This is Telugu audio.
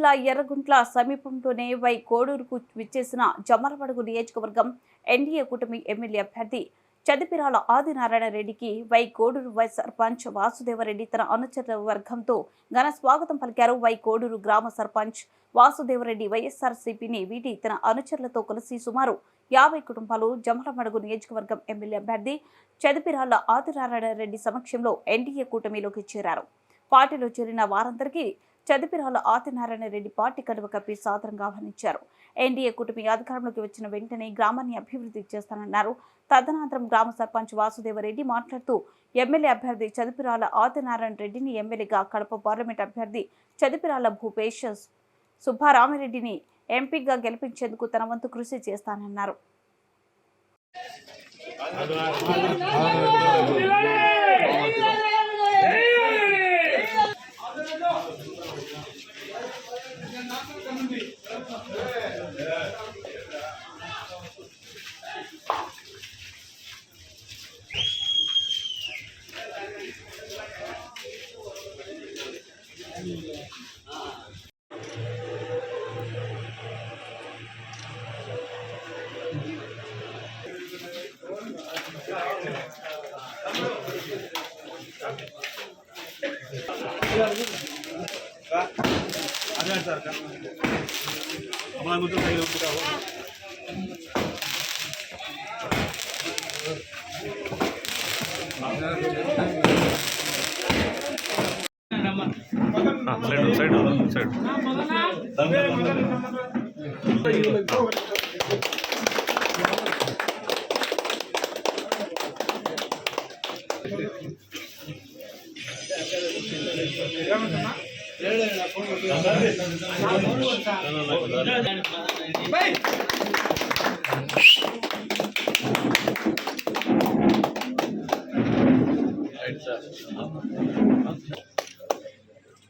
జిల్లా ఎర్రగుంట్ల సమీపంలోనే వై కోడూరుకు విచ్చేసిన జమ్మలమడుగు నియోజకవర్గం ఎన్డీఏ కూటమి ఎమ్మెల్యే అభ్యర్థి చదిపిరాల ఆదినారాయణ రెడ్డికి వై కోడూరు వైస్ సర్పంచ్ వాసుదేవరెడ్డి తన అనుచర వర్గంతో ఘన స్వాగతం పలికారు. వై కోడూరు గ్రామ సర్పంచ్ వాసుదేవరెడ్డి వైఎస్ఆర్సీపీని వీడి తన అనుచరులతో కలిసి సుమారు 50 కుటుంబాలు జమ్మలమడుగు నియోజకవర్గం ఎమ్మెల్యే అభ్యర్థి చదిపిరాల ఆదినారాయణ రెడ్డి సమక్షంలో ఎన్డీఏ కూటమిలోకి చేరారు. పార్టీలో చేరిన వారందరికీ చదిపిరాల ఆదినారాయణ రెడ్డి పార్టీ కండువ కప్పి సాదరంగా ఆహ్వానించారు. ఎన్డీఏ కూటమి అధికారంలోకి వచ్చిన వెంటనే గ్రామాన్ని అభివృద్ధి చేస్తానన్నారు. తదనంతరం గ్రామ సర్పంచ్ వాసుదేవరెడ్డి మాట్లాడుతూ ఎమ్మెల్యే అభ్యర్థి చదిపిరాల ఆదినారాయణ రెడ్డిని ఎమ్మెల్యేగా, కడప పార్లమెంట్ అభ్యర్థి చదిపిరాల భూపేష్ సుబ్బారామిరెడ్డిని ఎంపీగా గెలిపించేందుకు తన వంతు కృషి చేస్తానన్నారు. अरे सर का हमारा मुझे सही हो चुका हो साइड